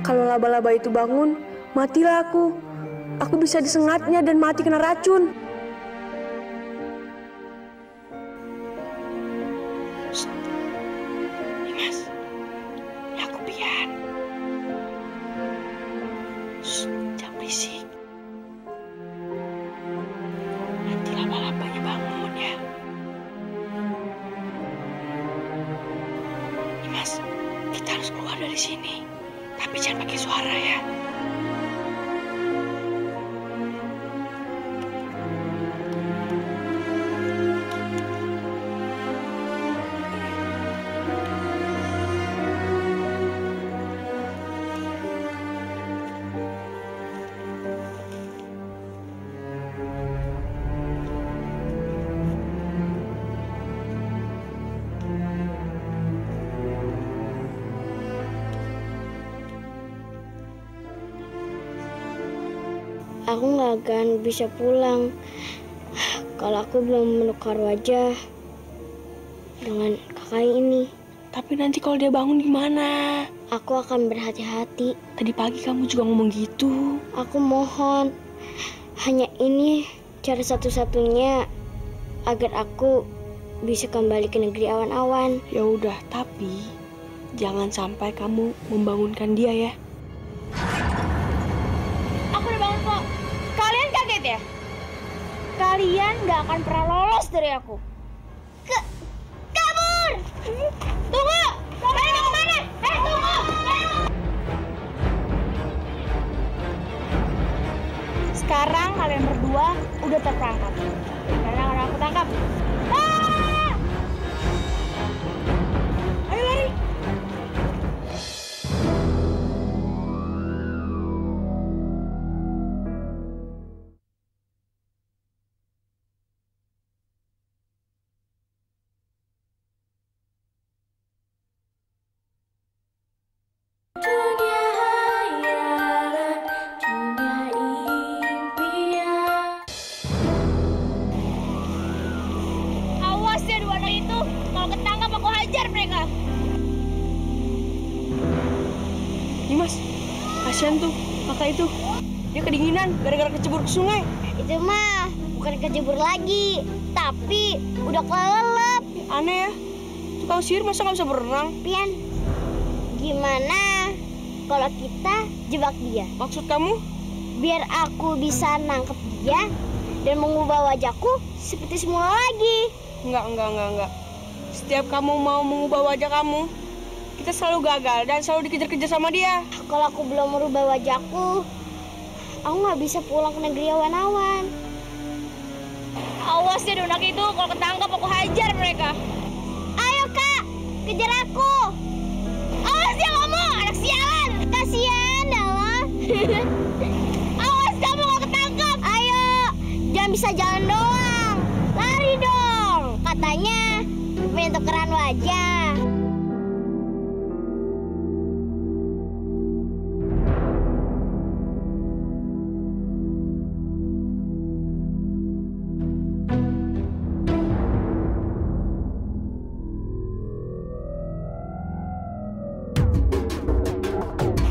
Kalau laba-laba itu bangun, matilah aku. Aku bisa disengatnya dan mati kena racun. Nimas, aku Pian. Jangan berisik. Nanti laba-labanya bangun ya. Nimas, kita harus keluar dari sini. Tapi jangan pakai suara ya. Aku nggak akan bisa pulang kalau aku belum menukar wajah dengan kakak ini. Tapi nanti kalau dia bangun gimana? Aku akan berhati-hati. Tadi pagi kamu juga ngomong gitu. Aku mohon, hanya ini cara satu-satunya agar aku bisa kembali ke negeri awan-awan. Ya udah, tapi jangan sampai kamu membangunkan dia ya. Aku udah bangun kok. Kalian kaget ya? Kalian nggak akan pernah lolos dari aku. Kabur! Tunggu! Kalian mau kemana? Tunggu! Sekarang kalian berdua udah terperangkap. Karena akan aku tangkap. Ayo lari! Awas ya dua anak itu, kalau ketangkap aku hajar mereka. Nimas, Kasihan tuh kakak itu. Dia kedinginan gara-gara kecebur ke sungai. Itu mah bukan kecebur lagi, tapi udah kelelep. Aneh ya, tukang sihir masa nggak bisa berenang? Pian, gimana kalau kita jebak dia? Maksud kamu? Biar aku bisa nangkep dia dan mengubah wajahku seperti semula lagi. Enggak. Setiap kamu mau mengubah wajah kamu, kita selalu gagal dan selalu dikejar-kejar sama dia. Kalau aku belum merubah wajahku, aku nggak bisa pulang ke negeri awan-awan. Awas ya anak itu, kalau ketangkap aku hajar mereka. Ayo kak, kejar aku. Awas ya kamu, anak sialan. Kasian Allah. Awas kamu kalau ketangkap. Ayo, jangan bisa jalan doang. Lari dong. Katanya pengen tukeran wajah.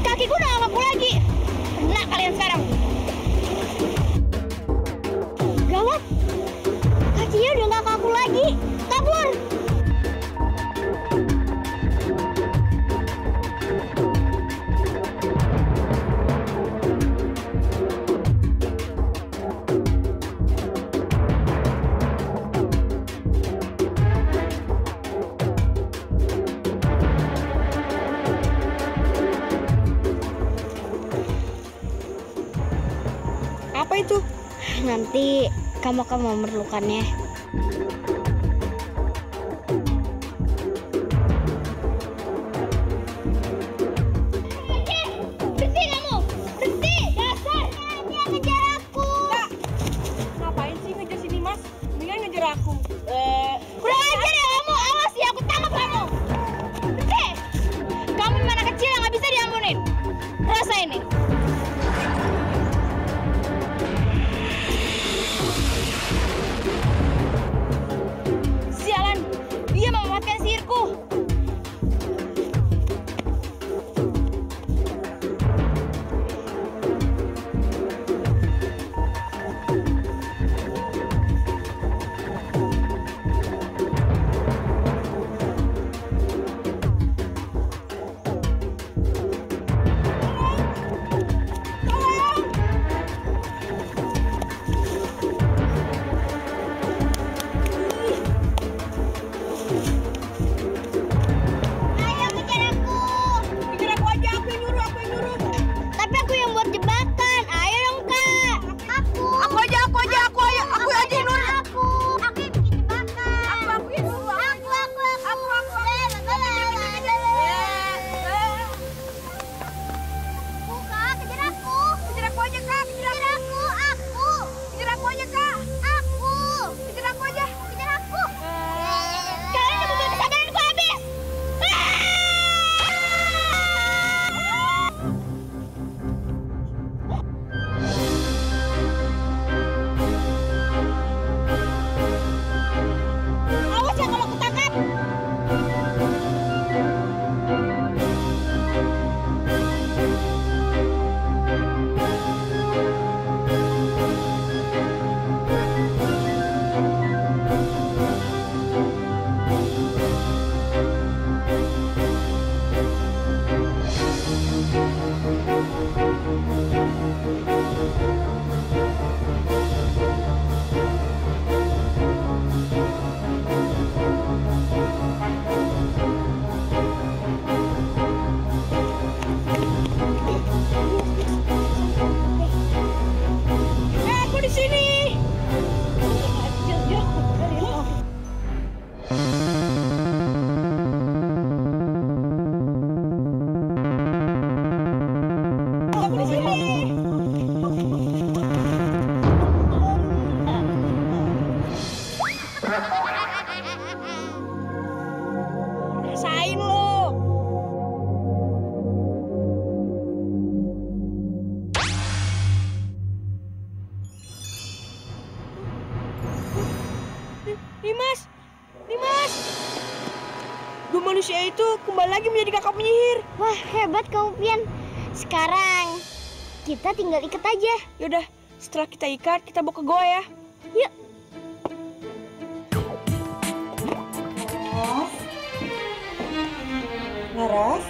Kakiku udah gak mampu lagi. Kena kalian sekarang. Gawat, kakinya udah gak kaku lagi. Kabur. Apa itu? Nanti kamu akan memerlukannya. Berhenti kamu, berhenti, dasar. Dia ngejar aku. Ngapain sih ngejar sini mas? Mendingan ngejar aku. Kurang ajar ya kamu, awas ya aku tangkap kamu. Berhenti. Kamu memang anak kecil yang gak bisa diampunin. Rasa ini. Sialan, dia memanfaatkan sihirku. Ayo kejar aku. Kejar aku aja, aku yang nyuruh. Tapi aku yang buat jebakan. Ayo dong kak. Aku aja yang nyuruh. Aku yang nyuruh. Kak, kejar aku. Kejar aku aja kak, Kejar aku. kejar aku aja kak. Kejar aku aja. Kalian udah membuat kesabaranku habis. Awas ya kalau ketangkap. Aku di sini. Aku di sini. Rasain lo. Dimas. Dua manusia itu kembali lagi menjadi kakak penyihir. Wah, hebat kamu, Pian. Sekarang Kita tinggal ikat aja. Yaudah, setelah kita ikat, kita bawa ke goa ya. Yuk. Laras.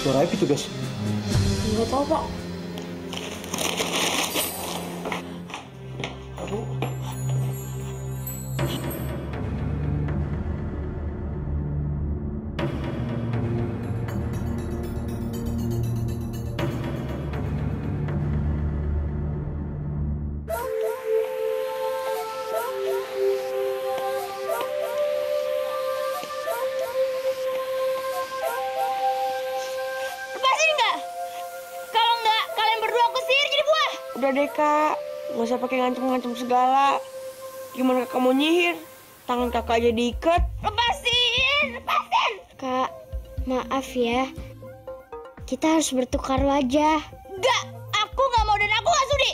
Suara apa itu, guys? Nggak tahu, Pak. Udah deh kak, nggak usah pakai ngancem-ngancem segala. Gimana kakak mau nyihir? Tangan kakak aja diikat. Lepasin! Kak, maaf ya. Kita harus bertukar wajah. Enggak, aku nggak mau dan aku nggak sudi.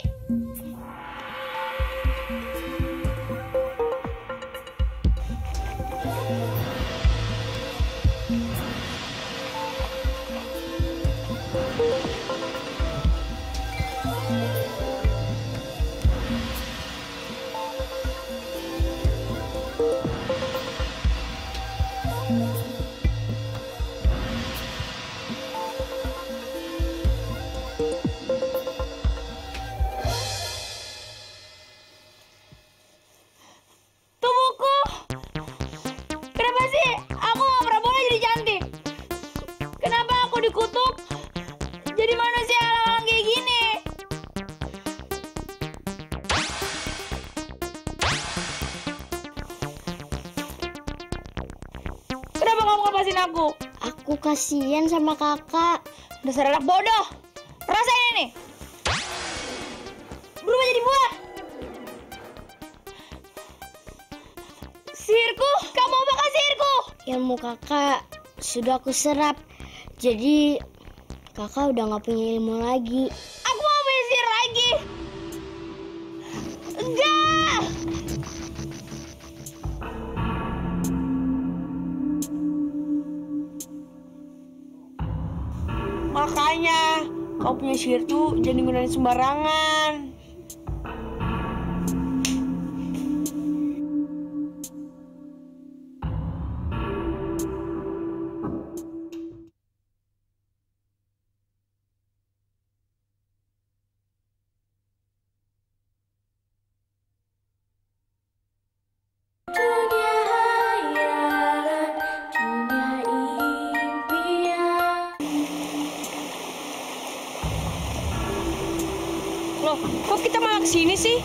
Dikutuk jadi manusia alang-alang kayak gini. Kenapa kamu lepasin aku? Aku kasihan sama kakak. Dasar anak bodoh. Rasain ini. Berubah jadi buah. Sihirku, kamu bakal sihirku. Ilmu kakak sudah aku serap. Jadi kakak udah nggak punya ilmu lagi. Aku mau punya sihir lagi. Enggak. Makanya kau punya sihir tuh jangan digunain sembarangan. Loh, kok kita malah kesini sih?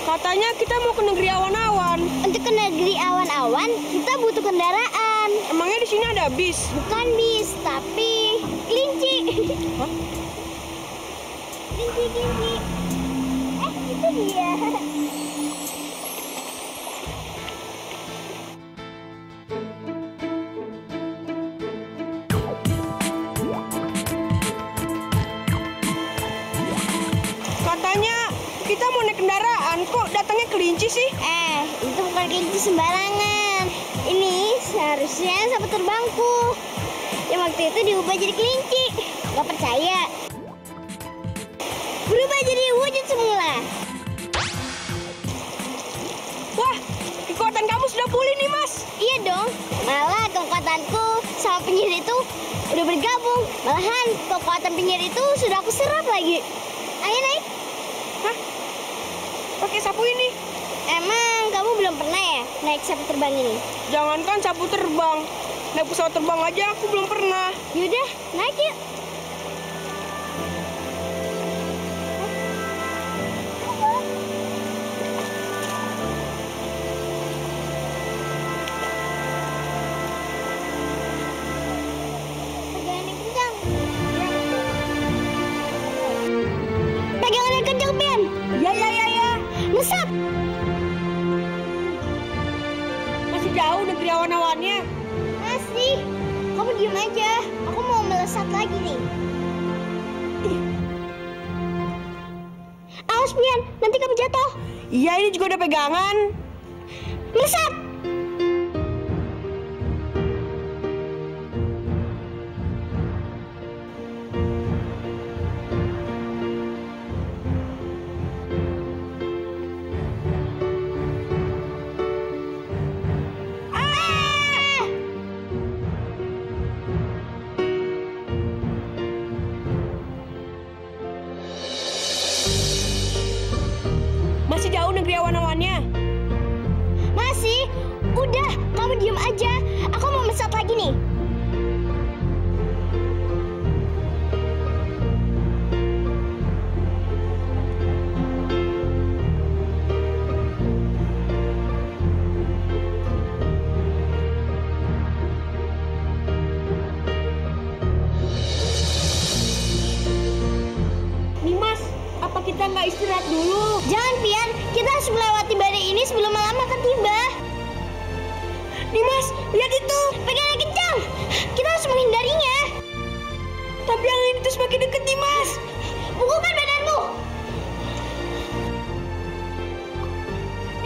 Katanya kita mau ke negeri awan-awan. Untuk ke negeri awan-awan, kita butuh kendaraan. Emangnya di sini ada bis? Bukan bis, tapi kelinci. Hah? Kelinci. Itu dia. Katanya kita mau naik kendaraan, kok datangnya kelinci sih? Itu bukan kelinci sembarangan. Ini seharusnya sapu terbangku. Yang waktu itu diubah jadi kelinci. Gak percaya? Berubah jadi wujud semula. Wah, kekuatan kamu sudah pulih nih, Mas. Iya dong. Malah kekuatanku sama penyihir itu udah bergabung. Malahan kekuatan penyihir itu sudah aku serap lagi. Ayo naik. Hah? Pakai sapu ini? Emang kamu belum pernah ya naik sapu terbang ini? Jangankan sapu terbang, naik pesawat terbang aja aku belum pernah. Yaudah, naik yuk. Pegangannya kencang, Ben. Ya. Ngesap. Masih jauh negeri awan-awannya. Masih. Kamu diem aja. Aku mau melesat lagi nih. Awas Awas, Pian. Nanti kamu jatuh. Iya, ini juga udah pegangan. Melesat. Masih jauh negeri awan-awannya? Masih. Udah, kamu diem aja. Aku mau melesat lagi nih. Nimas, apa kita nggak istirahat dulu? Jangan, Pian. Kita harus melewati badai ini sebelum malam akan tiba. Nimas, lihat itu. Pegangnya kencang. Kita harus menghindarinya. Tapi angin itu semakin dekat, Nimas. Bukukan badanmu.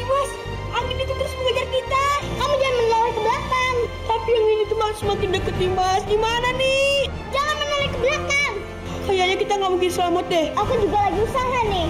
Nimas, angin itu terus mengejar kita. Kamu jangan menoleh ke belakang. Tapi angin itu malah semakin dekat, Nimas. Gimana nih? Jangan menoleh ke belakang. Kayaknya kita nggak mungkin selamat deh. Aku juga lagi usaha nih.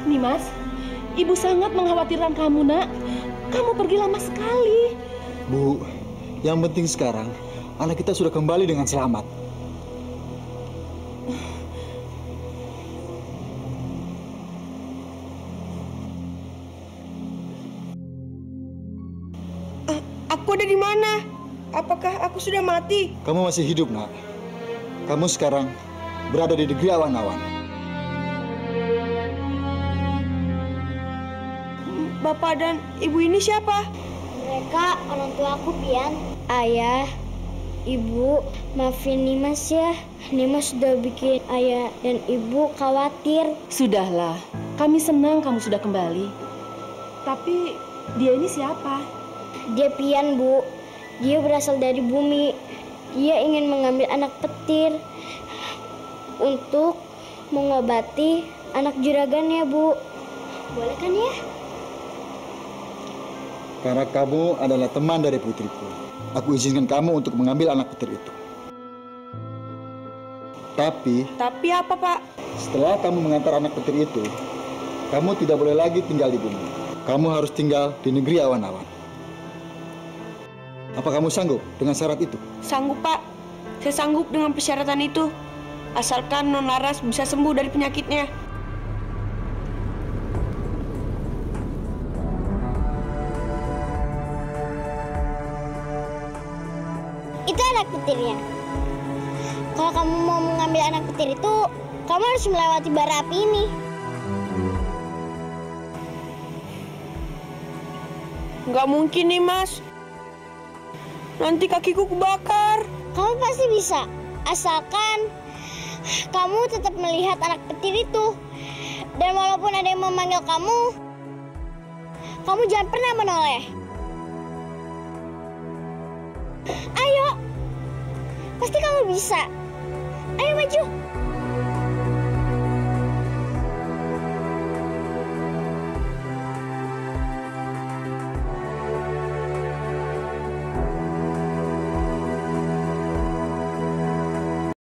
Nimas, Ibu sangat mengkhawatirkan kamu, Nak. Kamu pergi lama sekali. Bu, yang penting sekarang anak kita sudah kembali dengan selamat. Aku ada di mana? Apakah aku sudah mati? Kamu masih hidup, Nak. Kamu sekarang berada di negeri awan-awan. Bapak dan ibu ini siapa? Mereka orang tua aku, Pian. Ayah, ibu, maafin Nimas ya. Nimas sudah bikin ayah dan ibu khawatir. Sudahlah, kami senang kamu sudah kembali. Tapi dia ini siapa? Dia Pian, Bu. Dia berasal dari bumi. Dia ingin mengambil anak petir untuk mengobati anak juragannya, Bu. Boleh kan ya? Karena kamu adalah teman dari putriku, aku izinkan kamu untuk mengambil anak petir itu. Tapi apa, Pak? Setelah kamu mengantar anak petir itu, kamu tidak boleh lagi tinggal di bumi. Kamu harus tinggal di negeri awan-awan. Apa kamu sanggup dengan syarat itu? Sanggup, Pak. Saya sanggup dengan persyaratan itu. Asalkan Non Laras bisa sembuh dari penyakitnya. Itu anak petirnya. Kalau kamu mau mengambil anak petir itu, kamu harus melewati bara api ini. Nggak mungkin nih, Mas. Nanti kakiku kebakar. Kamu pasti bisa, asalkan kamu tetap melihat anak petir itu. Dan walaupun ada yang memanggil kamu jangan pernah menoleh. Ayo, pasti kamu bisa. Ayo maju.